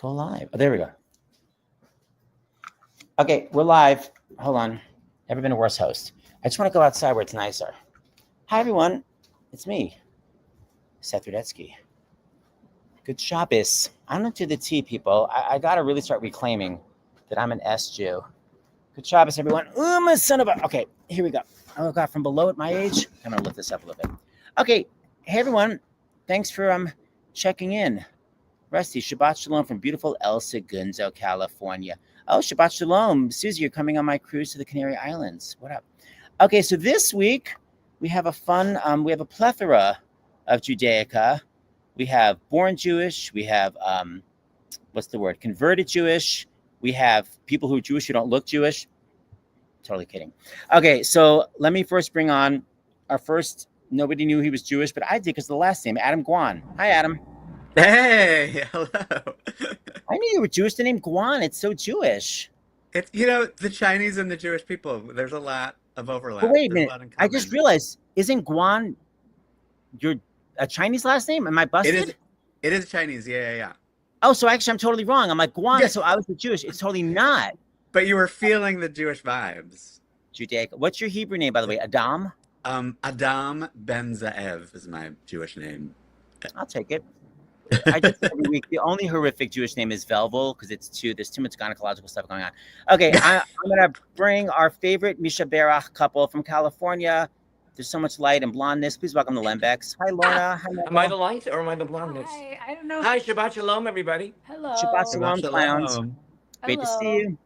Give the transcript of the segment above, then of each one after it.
Go live. Oh, there we go. Okay, we're live. Hold on. Never been a worse host. I just want to go outside where it's nicer. Hi, everyone. It's me, Seth Rudetsky. Good Shabbos. I'm not to the T, people. I got to really start reclaiming that I'm an S Jew. Good Shabbos, everyone. Ooh, my son of a... Okay, here we go. Oh, God, from below at my age. I'm going to lift this up a little bit. Okay, hey, everyone. Thanks for checking in. Rusty, Shabbat Shalom from beautiful El Segundo, California. Oh, Shabbat Shalom. Susie, you're coming on my cruise to the Canary Islands. What up? Okay, so this week we have a fun, we have a plethora of Judaica. We have born Jewish. We have, converted Jewish. We have people who are Jewish who don't look Jewish. Totally kidding. Okay, so let me first bring on our first, nobody knew he was Jewish, but I did because of the last name, Adam Gwon. Hi, Adam. Hey, hello. I knew you were Jewish. The name Gwon, it's so Jewish. It's, the Chinese and the Jewish people, there's a lot of overlap. But wait a There's minute. I just realized, isn't Gwon a Chinese last name? Am I busted? It is Chinese, yeah. Oh, so actually I'm totally wrong. I'm like, Gwon, Yes. So I was the Jewish. It's totally not. But you were feeling the Jewish vibes. Judaica. What's your Hebrew name, by the way? Adam? Adam Ben Zaev is my Jewish name. I'll take it. I just every week. The only horrific Jewish name is Velvel because there's too much gynecological stuff going on. Okay, I'm gonna bring our favorite Misha Berach couple from California. There's so much light and blondness. Please welcome the Lembecks. Hi, Lorna. Hi, am I the light or am I the blondness? Hi, I don't know. Hi, Shabbat Shalom, everybody. Hello. Shabbat Shalom, clowns. Great to see you.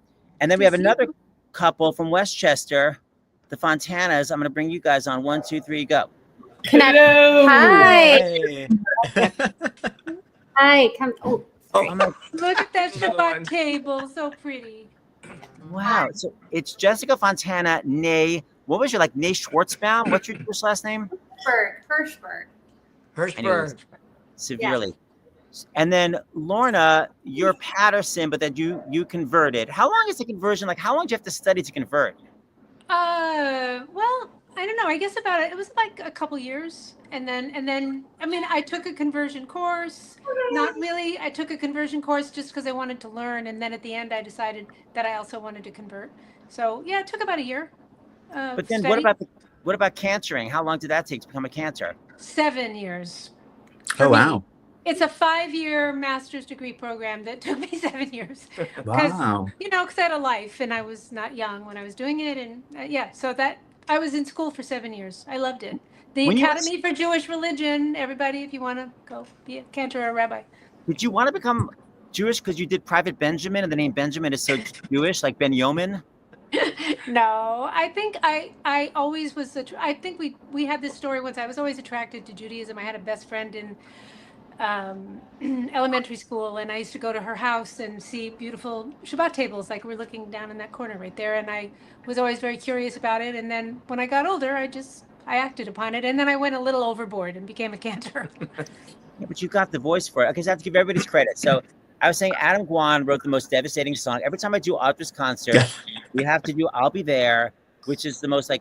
And then we Good have to see another you. couple from Westchester, the Fontanas. I'm gonna bring you guys on. 1, 2, 3, go. Hello. Hi. Hey. Hi. Come. Oh, I'm like, Look at that Another one. Shabbat table, so pretty. wow. So it's Jessica Fontana, nay. What was your nay Schwartzbaum? What's your Jewish last name? Hirschberg. Hirschberg. Severely. And then Lorna, you're Patterson, but then you converted. How long is the conversion? How long do you have to study to convert? Well, I don't know. I guess it was like a couple years. And then, I mean, I took a conversion course. Not really. I took a conversion course just because I wanted to learn. And then at the end, I decided that I also wanted to convert. So yeah, it took about a year. But then study. what about cantering? How long did that take to become a cantor? 7 years. Oh, wow. It's a 5-year master's degree program that took me 7 years. Wow. Because I had a life and I was not young when I was doing it. And so that I was in school for 7 years. I loved it. The Academy for Jewish Religion, everybody, if you want to go be a cantor or a rabbi. Did you want to become Jewish because you did Private Benjamin and the name Benjamin is so Jewish, like Ben Yeoman? No, I think I always was. I think we had this story once. I was always attracted to Judaism. I had a best friend in elementary school, and I used to go to her house and see beautiful Shabbat tables, like we're looking down in that corner right there. And I was always very curious about it. And then when I got older, I acted upon it, and then I went a little overboard and became a cantor. Yeah, but you got the voice for it. Okay, so I have to give everybody's credit. So I was saying Adam Gwon wrote the most devastating song. Every time I do Audra's concert, we have to do I'll Be There, which is the most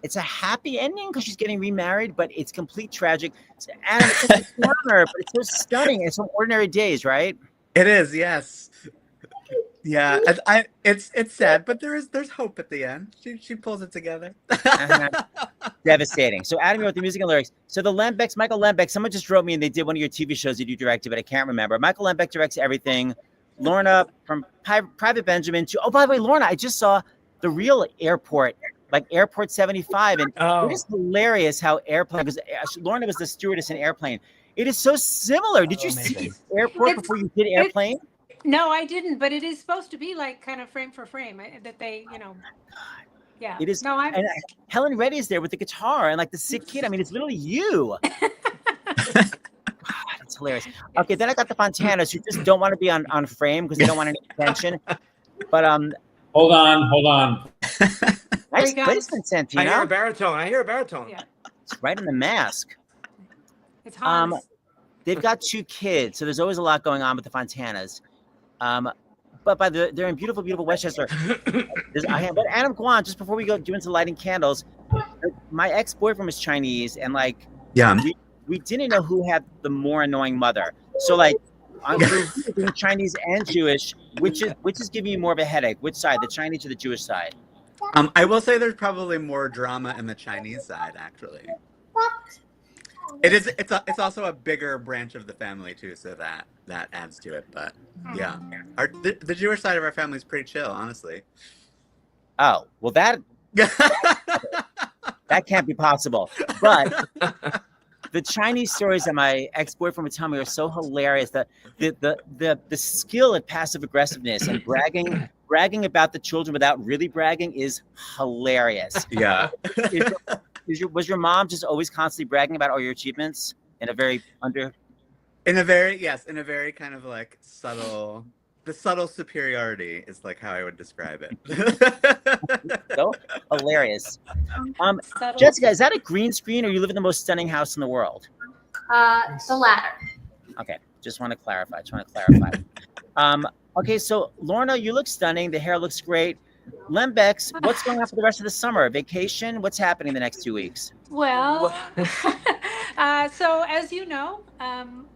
it's a happy ending because she's getting remarried, but it's complete tragic. So, Adam, it's such a bummer, but it's so stunning. It's from Ordinary Days, right? It is, yes. Yeah, it's sad, but there's hope at the end. She pulls it together. Devastating. So Adam wrote the music and lyrics. So the Lembecks, Michael Lembeck, someone just wrote me and they did one of your TV shows that you directed, but I can't remember. Michael Lembeck directs everything. Lorna from Private Benjamin to, oh, by the way, Lorna, I just saw the real airport, Airport 75. And it is hilarious how Airplane, because Lorna was the stewardess in Airplane. It is so similar. Did you see Airport before you did Airplane? No, I didn't, but it is supposed to be kind of frame for frame that they, yeah. It is. No, and Helen Reddy is there with the guitar and the sick kid. I mean, it's literally you. God, it's hilarious. Okay, then I got the Fontanas who just don't want to be on frame because they don't want any attention. But hold on. Nice placement, Santino. I hear a baritone. Yeah. It's right in the mask. It's Hans. They've got 2 kids, so there's always a lot going on with the Fontanas. But they're in beautiful, beautiful Westchester. But Adam Gwon, just before we go do into lighting candles, my ex-boyfriend was Chinese, and yeah, we didn't know who had the more annoying mother. So being Chinese and Jewish, which is giving you more of a headache? Which side, the Chinese or the Jewish side? I will say there's probably more drama in the Chinese side, actually. It's also a bigger branch of the family too, so that adds to it. But yeah, the Jewish side of our family is pretty chill, honestly. Oh, well, that can't be possible. But the Chinese stories that my ex-boyfriend would tell me are so hilarious. The skill at passive aggressiveness and bragging about the children without really bragging is hilarious. Yeah. Was your mom just always constantly bragging about all your achievements in a very in a very kind of like subtle superiority is like how I would describe it. So hilarious. Jessica, is that a green screen or you live in the most stunning house in the world? The latter. Okay, just want to clarify. Okay, so Lorna, you look stunning. The hair looks great. Lembeck's, what's going on for the rest of the summer? Vacation? What's happening the next 2 weeks? Well, so as you know, I'm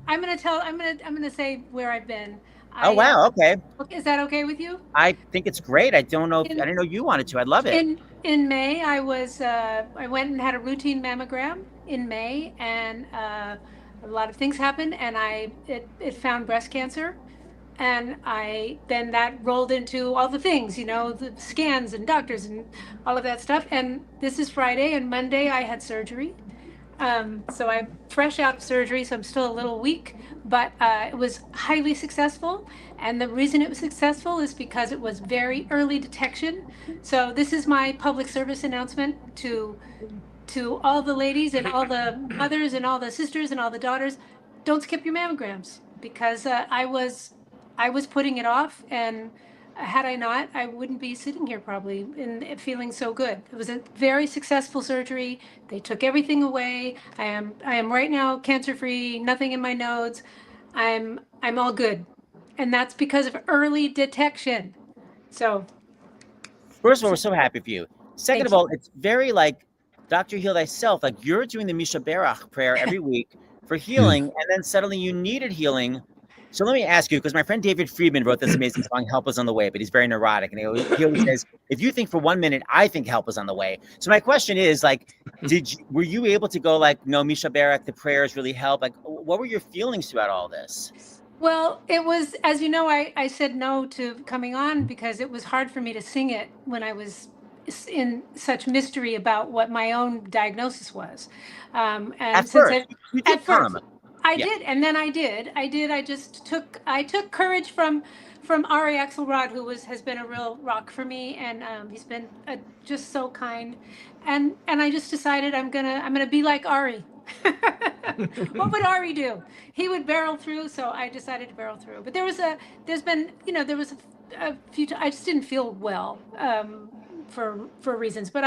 gonna say where I've been. Oh wow, okay. Is that okay with you? I think it's great. I didn't know you wanted to. I'd love it. In May, I went and had a routine mammogram in May, and a lot of things happened, and it found breast cancer. And then that rolled into all the things, the scans and doctors and all of that stuff. And this is Friday, and Monday I had surgery. So I'm fresh out of surgery, so I'm still a little weak, but it was highly successful. And the reason it was successful is because it was very early detection. So this is my public service announcement to all the ladies and all the mothers and all the sisters and all the daughters. Don't skip your mammograms, because I was putting it off, and had I not, I wouldn't be sitting here probably and feeling so good. It was a very successful surgery. They took everything away. I am right now cancer-free, nothing in my nodes. I'm all good. And that's because of early detection. So first of all, we're so happy for you. Second of all, it's very like Dr. Heal Thyself, like you're doing the Misha Berach prayer every week for healing, and then suddenly you needed healing. So let me ask you, because my friend David Friedman wrote this amazing song, Help Is on the Way, but he's very neurotic. And he always says, if you think for 1 minute, I think help is on the way. So my question is, like, were you able to go like, no, Misha Berach, the prayers really help? Like, what were your feelings throughout all this? Well, it was, as you know, I said no to coming on because it was hard for me to sing it when I was in such mystery about what my own diagnosis was. And at first, I did, and then I did. I took courage from Ari Axelrod, who has been a real rock for me, and he's been just so kind. And I just decided I'm gonna be like Ari. What would Ari do? He would barrel through, so I decided to barrel through. But there was a few. I just didn't feel well for reasons, but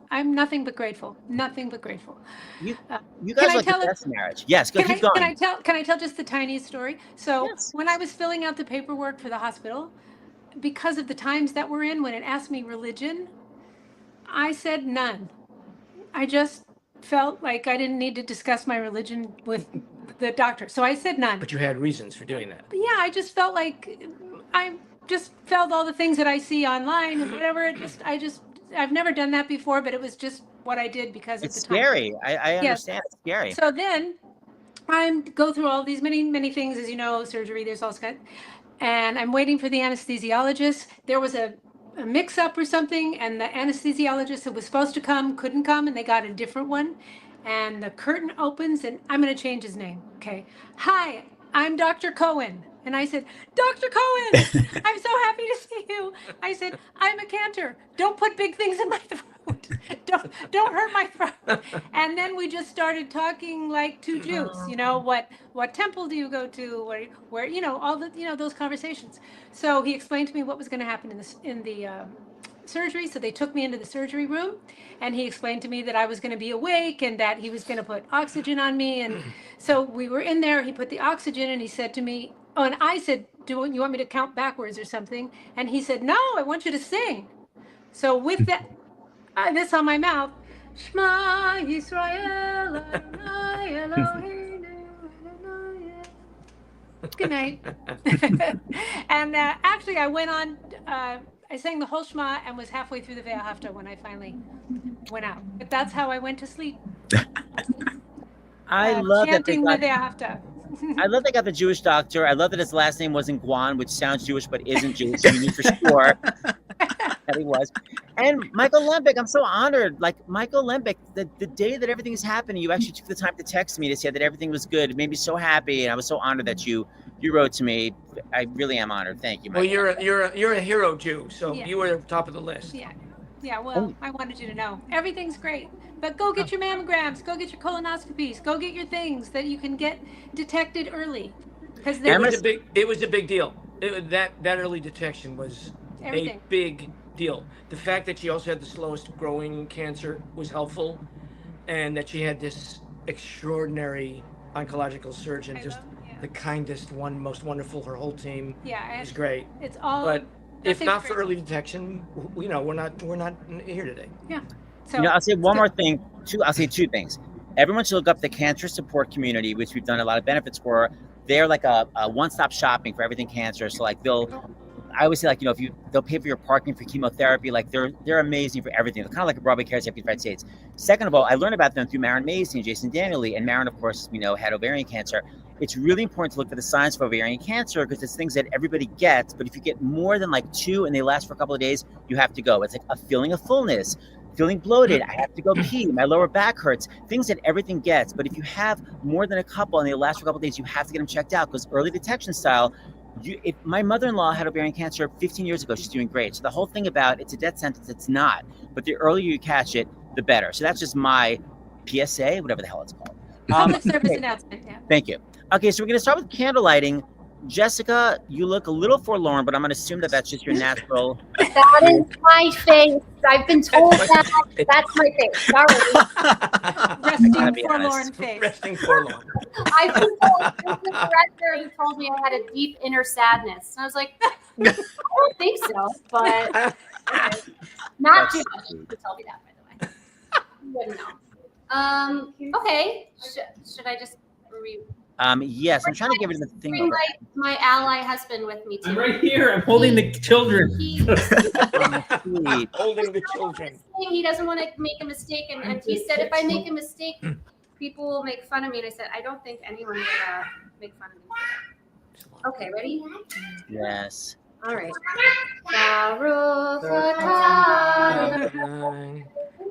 I'm nothing but grateful. Nothing but grateful. You guys like the best marriage. Yes, keep going. Can I tell just the tiniest story? So yes. When I was filling out the paperwork for the hospital, because of the times that we're in, when it asked me religion, I said none. I just felt like I didn't need to discuss my religion with the doctor, so I said none. But you had reasons for doing that. But yeah, I just felt like I just felt all the things that I see online and whatever. I've never done that before, but it was just what I did because it's at the time. Scary. I understand. It's scary. So then I go through all these many things, as you know, surgery, there's all kinds, and I'm waiting for the anesthesiologist. There was a mix-up or something, and the anesthesiologist that was supposed to come couldn't come, and they got a different one. And the curtain opens, and I'm going to change his name. Okay. Hi, I'm Dr. Cohen. And I said, Dr. Cohen, I'm so happy to see you. I said, I'm a cantor. Don't put big things in my throat. Don't hurt my throat. And then we just started talking like two Jews. What temple do you go to? Where all the those conversations. So he explained to me what was going to happen in the surgery. So they took me into the surgery room, and he explained to me that I was going to be awake and that he was going to put oxygen on me. And so we were in there. He put the oxygen, and he said to me, oh, and I said, do you want me to count backwards or something? And he said, no, I want you to sing. So with that, this on my mouth, Shema Yisrael, Adonai Eloheinu, Adonai Good night. And actually, I went on. I sang the whole Shema and was halfway through the Ve'ahavta when I finally went out. But that's how I went to sleep. I love that they chanting the got. Ve'ahavta. I love they got the Jewish doctor. I love that his last name wasn't Gwon, which sounds Jewish but isn't Jewish. So you knew for sure that he was. And Michael Lembeck, I'm so honored. Like Michael Lembeck, the day that everything is happening, you actually took the time to text me to say that everything was good. It made me so happy, and I was so honored that you wrote to me. I really am honored. Thank you, Michael. Well, you're a hero Jew, so Yeah. you were at the top of the list. Yeah. Well, I wanted you to know everything's great, but go get your mammograms, go get your colonoscopies, go get your things that you can get detected early, because It was a big deal. That early detection was everything. a big deal. The fact that she also had the slowest growing cancer was helpful, and that she had this extraordinary oncological surgeon, the kindest one, most wonderful. Her whole team was great. It's all. But if not for crazy. early detection, we're not here today. Yeah. So I'll say one more thing. I'll say two things. Everyone should look up the cancer support community, which we've done a lot of benefits for. They're like a one-stop shopping for everything cancer. So like I always say, like, if they'll pay for your parking for chemotherapy, like they're amazing for everything. They're kind of like a Broadway Cares here in the United States. Second of all, I learned about them through Maren Macy and Jason Daniely. And Maren, of course, had ovarian cancer. It's really important to look for the signs for ovarian cancer because it's things that everybody gets. But if you get more than like 2 and they last for a couple of days, you have to go. It's like a feeling of fullness, feeling bloated. I have to go pee. My lower back hurts. Things that everything gets. But if you have more than a couple and they last for a couple of days, you have to get them checked out because early detection style. If my mother-in-law had ovarian cancer 15 years ago, she's doing great. So the whole thing about it's a death sentence, it's not. But the earlier you catch it, the better. So that's just my PSA, whatever the hell it's called. Public service announcement. Yeah. Thank you. Okay, so we're going to start with candle lighting. Jessica, you look a little forlorn, but I'm going to assume that that's just your natural. That is my face. I've been told that. That's my face. Sorry. Resting forlorn face. Resting forlorn. I've been told, there's the director who told me I had a deep inner sadness. And I was like, I don't think so, but not too much to tell me that, by the way. You wouldn't know. Okay. Should I just Yes, I'm trying to give it the thing. bring my ally husband with me too? I'm right here. I'm holding the children. Sweet. Holding the children. He doesn't want to make a mistake, and he said if I make a mistake, people will make fun of me. And I said I don't think anyone would make fun of me. Okay, ready? Yes. All right. Baruch atah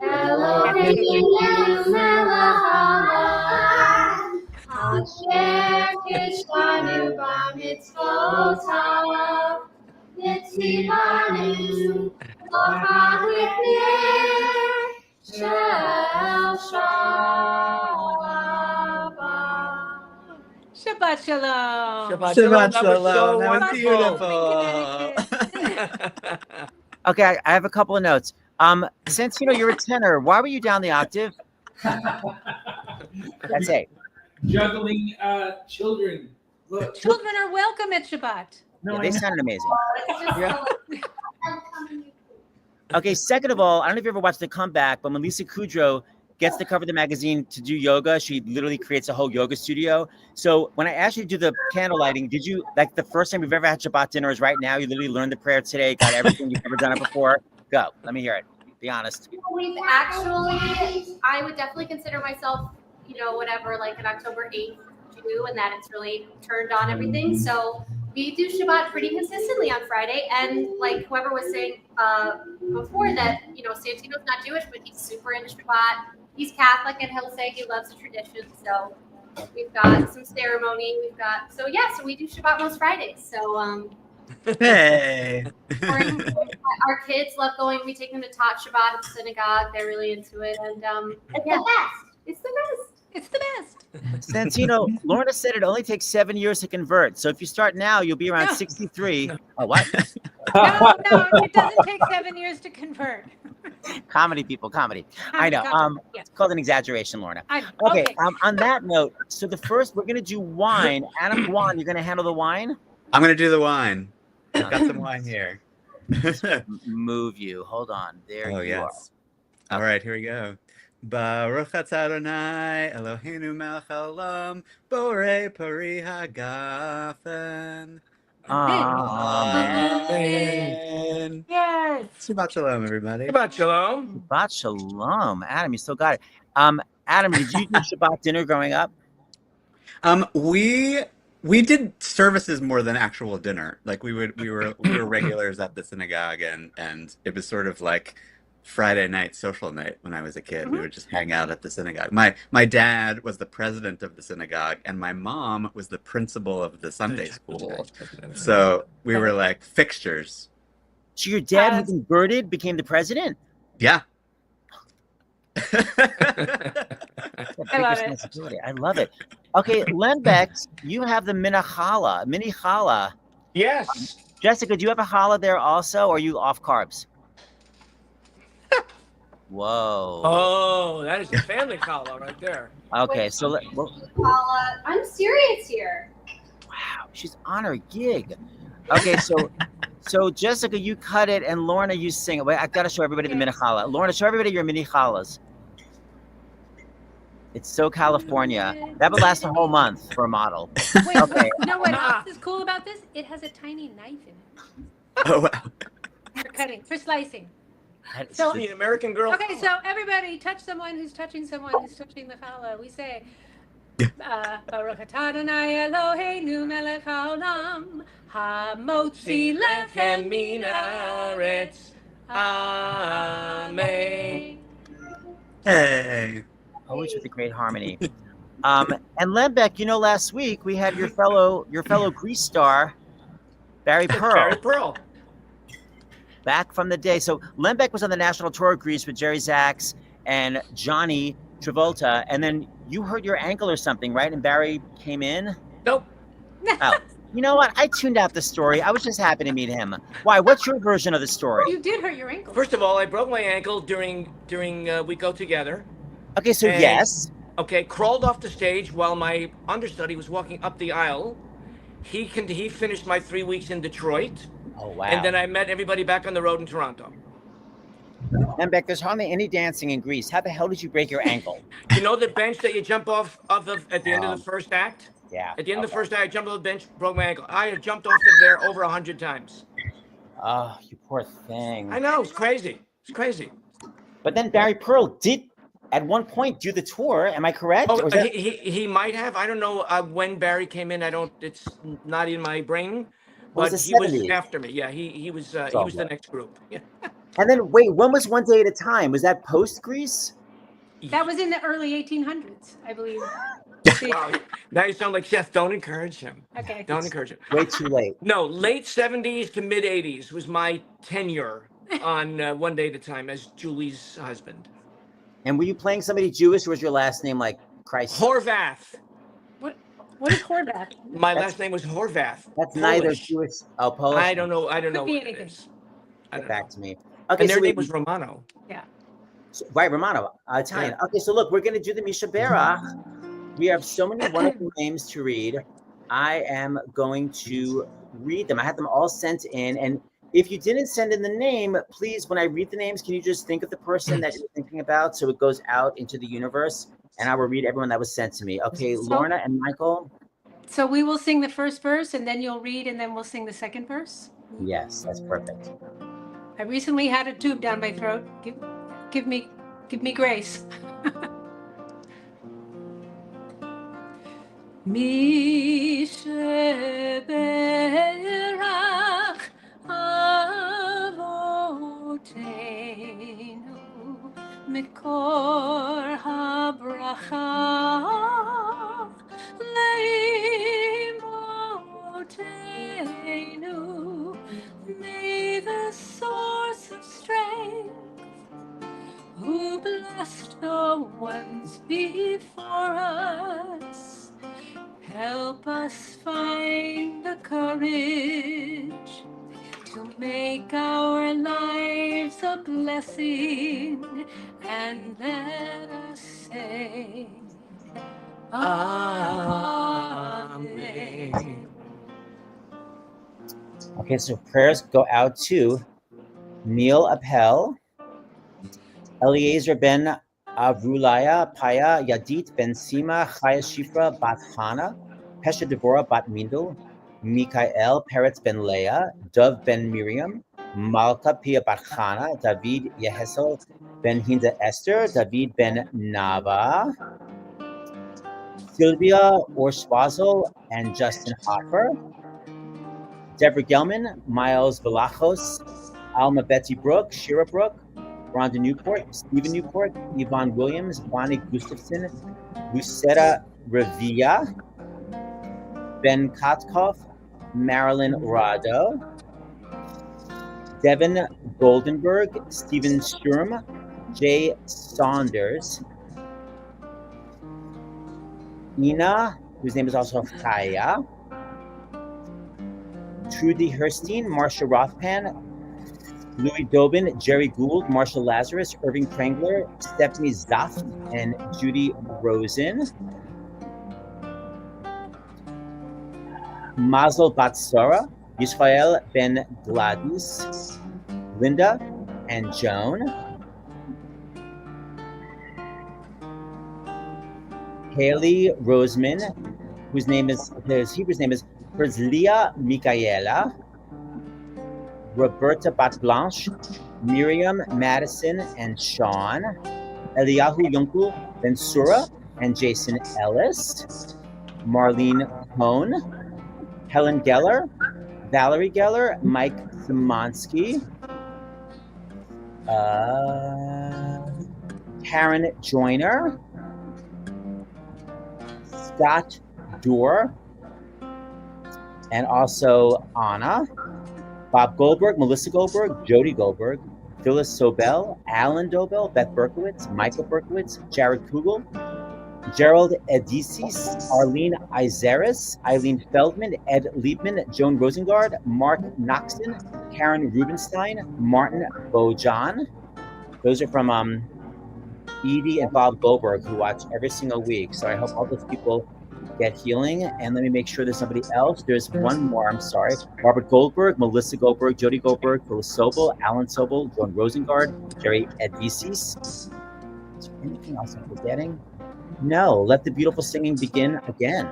Eloheinu melech haolam, asher kishtanu b'mitzvotav, v'tzivanu l'chadlik ner shel Shabbat. Shabbat shalom. Shabbat shalom. That was wonderful. beautiful. Okay, I have a couple of notes. Santino, you're a tenor. Why were you down the octave? That's it. Juggling children. Look. Children are welcome at Shabbat. Yeah, they sounded amazing. Yeah. Okay, second of all, I don't know if you ever watched The Comeback, but when Lisa Kudrow gets to cover the magazine to do yoga, she literally creates a whole yoga studio. So when I asked you to do the candle lighting, did you, like the first time you've ever had Shabbat dinner is right now? You literally learned the prayer today, got everything, you've never done it before? Go, let me hear it. Be honest. We've actually, I would definitely consider myself, whatever, like an October 8th Jew, and that it's really turned on everything. So we do Shabbat pretty consistently on Friday. And like whoever was saying before that, Santino's not Jewish, but he's super into Shabbat. He's Catholic, and he'll say he loves the tradition. So we've got some ceremony. So we do Shabbat most Fridays. So Hey. our kids love going. We take them to Tot Shabbat at the synagogue. They're really into it, and it's the best. It's the best. It's the best. Santino, Lorna said it only takes 7 years to convert. So if you start now, you'll be around 63. Oh, what? No, it doesn't take 7 years to convert. Comedy, people, comedy. I know. Yeah. It's called an exaggeration, Lorna. Okay. On that note, so the first, we're going to do wine. Adam Gwon, you're going to handle the wine? I'm going to do the wine. I've got some wine here. Move you. Hold on. There you are. All right, here we go. Baruch atah Adonai Eloheinu melech haolam borei pari hagafen. Amen. Yay! Shabbat shalom, everybody. Shabbat shalom. Shabbat shalom. Adam, you still got it. Adam, did you do Shabbat dinner growing up? We did services more than actual dinner. Like we were regulars at the synagogue, and it was sort of like Friday night social night when I was a kid. We would just hang out at the synagogue. My dad was the president of the synagogue, and my mom was the principal of the Sunday school. So we were like fixtures. So your dad, who converted, became the president? Yeah. I love it. I love it. Okay, Lembeck, you have the mini challah. Yes. Jessica, do you have a challah there also, or are you off carbs? Whoa. Oh, that is a family challah right there. Okay, so Paula, I'm serious here. wow, she's on her gig. Okay, so Jessica, you cut it, and Lorna, you sing it. Wait, I gotta show everybody the mini challah. Lorna, show everybody your mini challahs. It's so California. That would last a whole month for a model. Wait, Okay. you know what else is cool about this? It has a tiny knife in it Oh wow. for cutting, for slicing. That's So- The American girl. Okay, so everybody touch someone who's touching the challah. We say, Baruch atah Adonai Eloheinu melech haolam, hamotzi lechem min haaretz. Amen. Hey. always with a great harmony. And Lembeck, you know, last week we had your fellow Grease star, Barry Pearl. Barry Pearl. Back from the day. So Lembeck was on the national tour of Grease with Jerry Zaks and Johnny Travolta, and then you hurt your ankle or something, right? And Barry came in. Nope. Oh, you know what? I tuned out the story. I was just happy to meet him. Why? What's your version of the story? You did hurt your ankle. First of all, I broke my ankle during We Go Together. Okay, so And- yes. Okay, crawled off the stage while my understudy was walking up the aisle. He finished my 3 weeks in Detroit, Oh wow. and then I met everybody back on the road in Toronto. Lembeck, there's hardly any dancing in Grease. How the hell did you break your ankle? You know the bench that you jump off of at the end of the first act? Yeah. At the end of the okay. first act, I jumped off the bench, broke my ankle. I had jumped off of there over 100 times. Oh, you poor thing. I know, it's crazy. It's crazy. But then Barry Pearl did at one point do the tour. Am I correct? Oh, Or is that- he might have. I don't know when Barry came in. It's not in my brain. Was But the he was 70s? after me. Yeah, he was all the good. next group. Yeah. And then wait, when was One Day at a Time? Was that post Grease? That was in the early 1800s, I believe. Wow. Now you sound like Seth. Don't encourage him. Okay. Don't encourage him. Way too late. No, late 70s to mid 80s was my tenure on One Day at a Time as Julie's husband. And were you playing somebody Jewish, or was your last name like Christ? Horvath. What is Horvath? My That's- last name was Horvath. That's neither Polish. Jewish. Oh, Polish. I don't know. I don't know Could be what it anything. is. I Get don't back know. to me. Okay, And their so name was Romano. right, Romano, Italian. Okay, so look, we're gonna do the Misha Berach. We have so many wonderful names to read. I am going to read them. I had them all sent in, and if you didn't send in the name, please, when I read the names, can you just think of the person that you're thinking about so it goes out into the universe, and I will read everyone that was sent to me. Okay, So- Lorna and Michael. So we will sing the first verse, and then you'll read, and then we'll sing the second verse. Yes, that's perfect. I recently had a tube down my throat. Give me grace. Misheberach avotenu mikor habracha leimotenu. May the source of strength, who blessed the ones before us, help us find the courage to make our lives a blessing, and let us say, Amen. Okay, so prayers go out to Neil Appel, Eliezer Ben Avrulaya Paya Yadit Ben Sima Chaya Shifra Bat Hana, Pesha Devorah Bat Mindel, Mikael Peretz Ben Leah, Dov Ben Miriam, Malka Pia Bat Hana, David Yehesel Ben Hinda Esther, David Ben Nava, Sylvia Orswazel and Justin Hoffer, Deborah Gelman, Miles Velajos, Alma Betsy Brooke, Shira Brooke, Rhonda Newport, Stephen Newport, Yvonne Williams, Bonnie Gustafson, Lucetta Revilla, Ben Katkov, Marilyn Rado, Devin Goldenberg, Stephen Sturm, Jay Saunders, Ina, whose name is also Chaya, Trudy Herstein, Marsha Rothpan, Louis Dobin, Jerry Gould, Marshall Lazarus, Irving Prangler, Stephanie Zaft, and Judy Rosen. Mazel Batsara, Yisrael Ben Gladys, Linda and Joan. Haley Roseman, whose Hebrew's name is Herzliya Michaela. Roberta Batblanche, Miriam Madison and Sean, Eliyahu Yunkel Ben Sura and Jason Ellis, Marlene Cohn, Helen Geller, Valerie Geller, Mike Szymanski, Karen Joyner, Scott Dorr, and also Anna, Bob Goldberg, Melissa Goldberg, Jody Goldberg, Phyllis Sobel, Alan Dobell, Beth Berkowitz, Michael Berkowitz, Jared Kugel, Gerald Edisis, Arlene Izaris, Eileen Feldman, Ed Liebman, Joan Rosengard, Mark Noxon, Karen Rubenstein, Martin Bojan. Those are from Edie and Bob Goldberg, who watch every single week. So I hope all those people get healing. And let me make sure there's somebody else. There's one more, I'm sorry. Robert Goldberg, Melissa Goldberg, Jody Goldberg, Phyllis Sobel, Alan Sobel, Joan Rosengard, Jerry Edisis. Is there anything else I'm forgetting? No, let the beautiful singing begin again.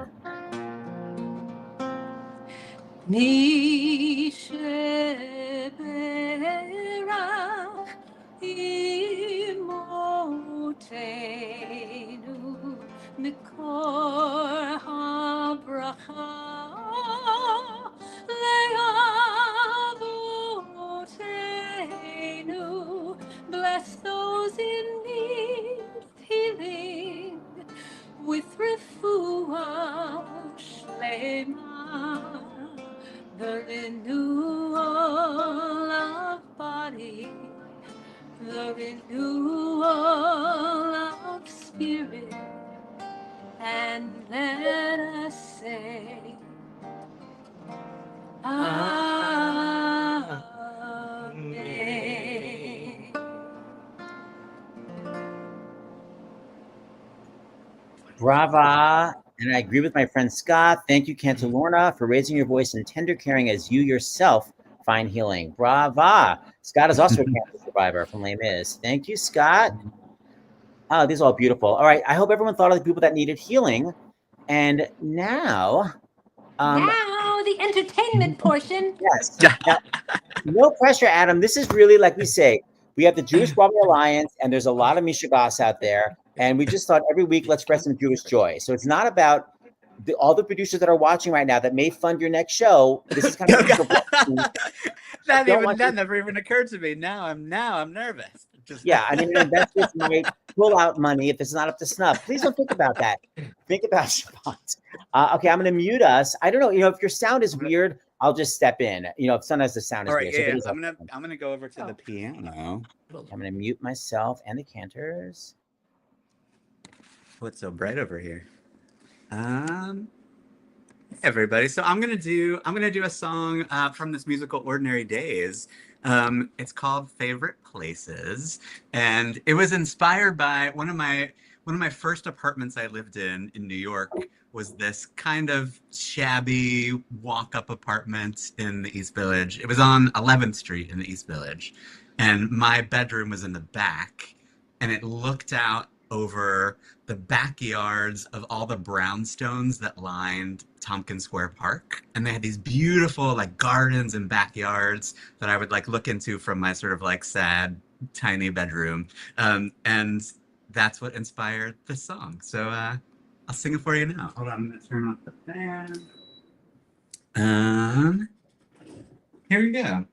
Mikor habracha le'avotenu. Bless those in need of healing with refuah shlema, the renewal of body, the renewal of spirit. And let us say, Amen. Brava. And I agree with my friend Scott. Thank you, Cantor Lorna, for raising your voice and tender caring as you yourself find healing. Brava. Scott is also a cancer survivor from Les Mis. Thank you, Scott. Oh, these are all beautiful. All right. I hope everyone thought of the people that needed healing. And now... now the entertainment portion. Yes. Now, no pressure, Adam. This is really, like we say, we have the Jewish Broadway Alliance, and there's a lot of Mishabas out there. And we just thought every week, let's spread some Jewish joy. So it's not about all the producers that are watching right now that may fund your next show. This is kind of that never even occurred to me. Now I'm nervous. Yeah, I mean, investors might pull out money if it's not up to snuff. Please don't think about that. Think about Shabbat. Okay, I'm going to mute us. I don't know. If your sound is weird, I'll just step in. If sometimes the sound is all right, weird. Yeah, I'm gonna go over to the piano. I'm going to mute myself and the cantors. What's so bright over here? Everybody. So I'm gonna do a song from this musical Ordinary Days. It's called Favorite Places, and it was inspired by one of my first apartments I lived in New York. Was this kind of shabby walk-up apartment in the East Village. It was on 11th Street in the East Village, and my bedroom was in the back, and it looked out over the backyards of all the brownstones that lined Tompkins Square Park. And they had these beautiful like gardens and backyards that I would like look into from my sort of like sad, tiny bedroom. And that's what inspired the song. So I'll sing it for you now. Hold on, I'm gonna turn off the fan. Here we go.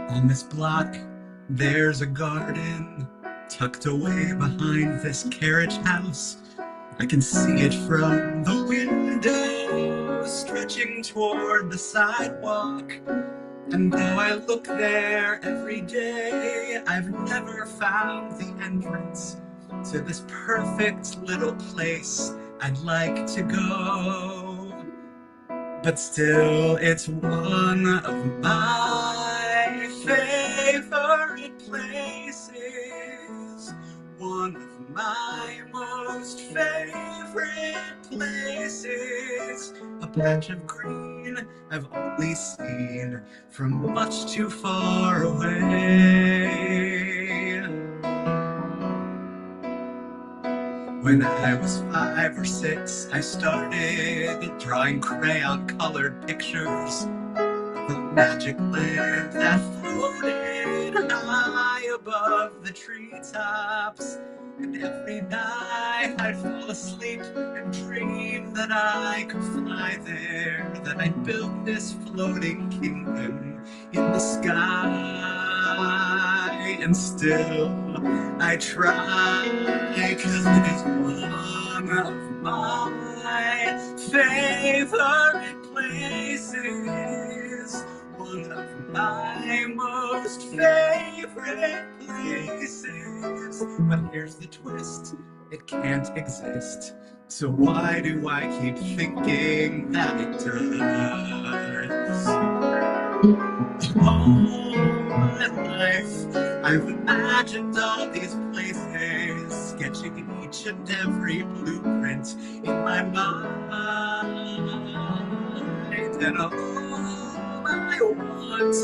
On this block, there's a garden tucked away behind this carriage house. I can see it from the window, stretching toward the sidewalk. And though I look there every day, I've never found the entrance to this perfect little place I'd like to go. But still, it's one of my favorite places. One of my most favorite places. A patch of green I've only seen from much too far away. When I was 5 or 6, I started drawing crayon-colored pictures of the magic land that floated high above the treetops. And every night I'd fall asleep and dream that I could fly there, that I'd build this floating kingdom in the sky. And still I try, 'cause it is one of my favorite places. One of my most favorite places. But here's the twist, it can't exist. So why do I keep thinking that it does? All my life, I've imagined all these places, sketching each and every blueprint in my mind. And all I want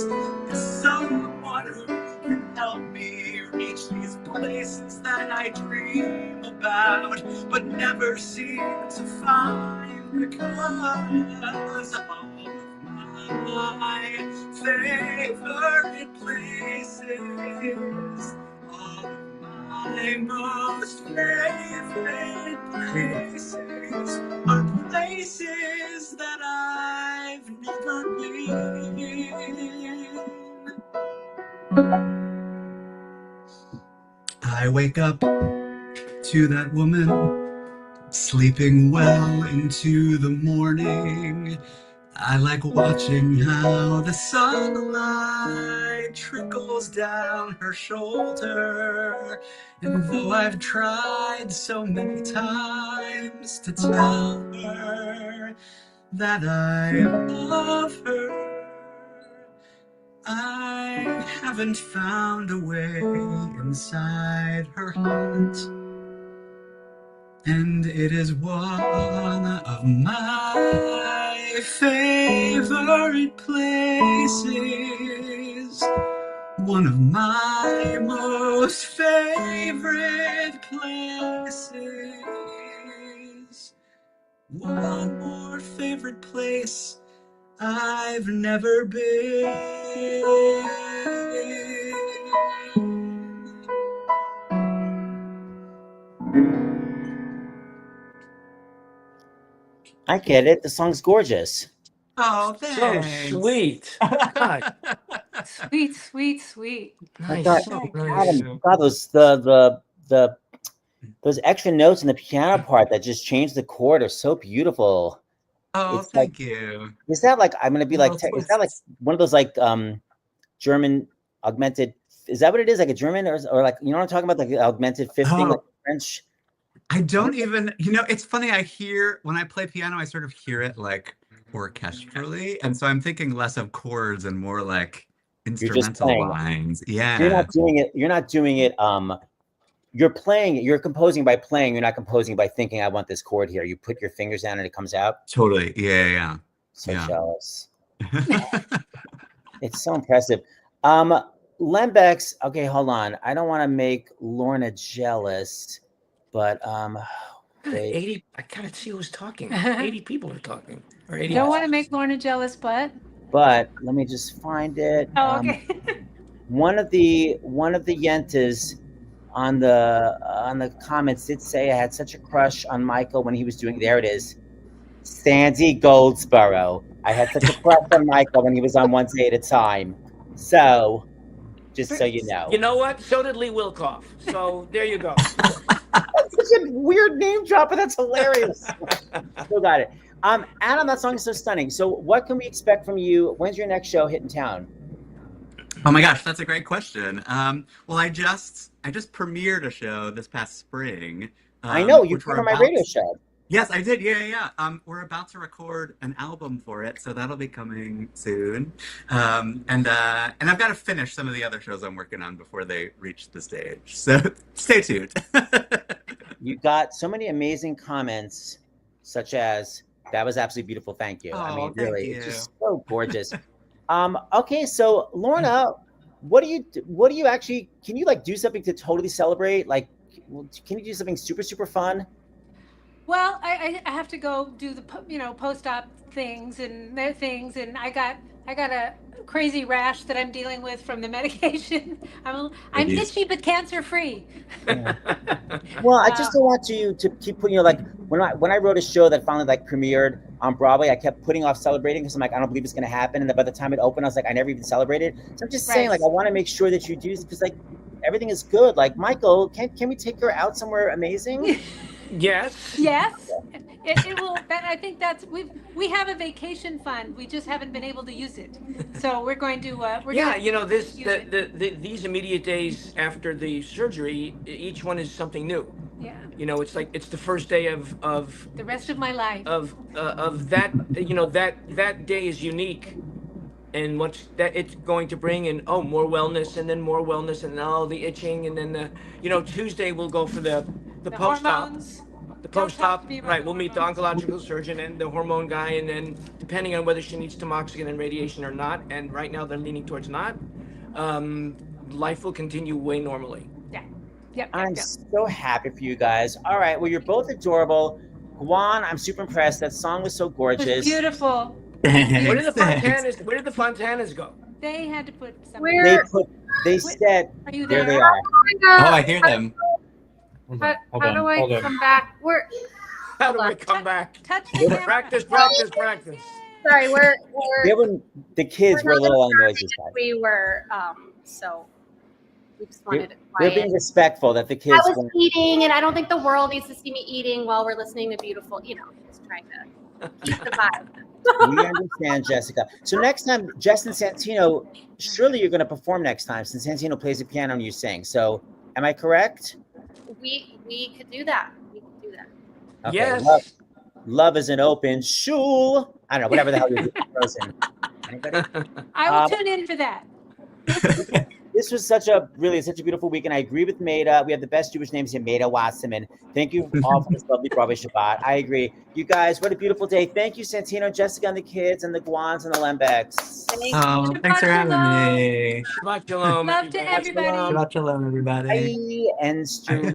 is someone who can help me reach these places that I dream about, but never seem to find, because all of my favorite places, all of my most favorite places are places that I've never been. I wake up to that woman sleeping well into the morning. I like watching how the sunlight trickles down her shoulder. And though I've tried so many times to tell her that I love her, I haven't found a way inside her heart. And it is one of my favorite places. One of my most favorite places. One more favorite place I've never been. I get it. The song's gorgeous. Oh, So thanks. sweet. God, Sweet, sweet, sweet. nice. God, So Thank nice. you. God, those extra notes in the piano part that just change the chord are so beautiful. Oh, It's like, thank you. is that like, I'm gonna be like, Little is that like twists. one of those like German augmented? Is that what it is? Like a German or like, you know what I'm talking about? Like augmented fifth thing, like Oh, French. I don't even, it's funny. I hear when I play piano, I sort of hear it like orchestrally. And so I'm thinking less of chords and more like You're just instrumental playing. lines. You're Yeah. not doing it. You're not doing it you're playing, you're composing by playing. You're not composing by thinking, I want this chord here. You put your fingers down and it comes out. Totally. Yeah. So Yeah. jealous. It's so impressive. Lembeck's, okay, hold on. I don't want to make Lorna jealous, but wait. 80. I gotta see who's talking. 80 people are talking. Or 80. Don't want to make Lorna jealous, but But let me just find it. oh, okay. One of the yentas on the comments did say I had such a crush on Michael when he was doing. There it is, Sandy Goldsboro. I had such a crush on Michael when he was on One Day at a Time. So, just so you know. You know what? So did Lee Wilkoff. So there you go. That's such a weird name drop, but that's hilarious. Still got it. Adam, that song is so stunning. So, what can we expect from you? When's your next show hitting town? Oh my gosh, that's a great question. Well, I just premiered a show this past spring. I know you which were we're on my about- radio show. Yes, I did. Yeah. We're about to record an album for it, so that'll be coming soon. And I've got to finish some of the other shows I'm working on before they reach the stage. So stay tuned. You got so many amazing comments, such as "That was absolutely beautiful. Thank you." I mean, thank really, you. it's just so gorgeous. Okay, so Lorna, what do you actually? Can you like do something to totally celebrate? Like, can you do something super super fun? Well, I have to go do the post-op things and their things, and I got a crazy rash that I'm dealing with from the medication. I'm itchy but cancer free. Yeah. Well, I just don't want you to keep putting, like when I wrote a show that finally like premiered on Broadway, I kept putting off celebrating because I'm like, I don't believe it's gonna happen. And then by the time it opened, I was like, I never even celebrated. So I'm just saying, like, I want to make sure that you do, because like everything is good. Like, Michael, can we take her out somewhere amazing? Yes. Yes, it will. I think that's we have a vacation fund. We just haven't been able to use it, so we're going to. These immediate days after the surgery, each one is something new. Yeah. It's like it's the first day of the rest of my life. Of that. That day is unique. And what's that it's going to bring in? Oh, more wellness, and then more wellness, and all the itching, and then Tuesday we'll go for the post-op. Hormones. The post-op, Don't talk to me about right? We'll meet the hormones. oncological surgeon and the hormone guy, and then depending on whether she needs tamoxifen and radiation or not, and right now they're leaning towards not. Life will continue way normally. Yeah. Yep. I'm so happy for you guys. All right, well, you're both adorable. Gwon, I'm super impressed. That song was so It gorgeous. was beautiful. Where did the Fontanas go? They had to put something. Where? They said, Are you there there? they are. Oh, I hear them. How do I come back? How do I come back? Touch the camera. Practice. Sorry, The kids were a little on the noisy side. we were so we just wanted it They're being quiet. respectful that the I kids. was eating, and I don't think the world needs to see me eating while we're listening to beautiful. Just trying to keep the vibe. We understand, Jessica. So next time, Justin Santino, surely you're going to perform next time, since Santino plays the piano and you sing. So, am I correct? We could do that. We could do that. Okay, Yes. Love is an open shul. I don't know, whatever the hell you're doing. Frozen. Anybody? I will tune in for that. This was such a beautiful week, and I agree with Maida. We have the best Jewish names here, Maida Wasserman. Thank you all for this lovely Broadway Shabbat. I agree. You guys, what a beautiful day. Thank you, Santino, Jessica, and the kids, and the Gwons, and the Lembecks. Oh, thanks for having me. Shabbat shalom. Love to everybody. Shabbat shalom, everybody. Bye. And stream.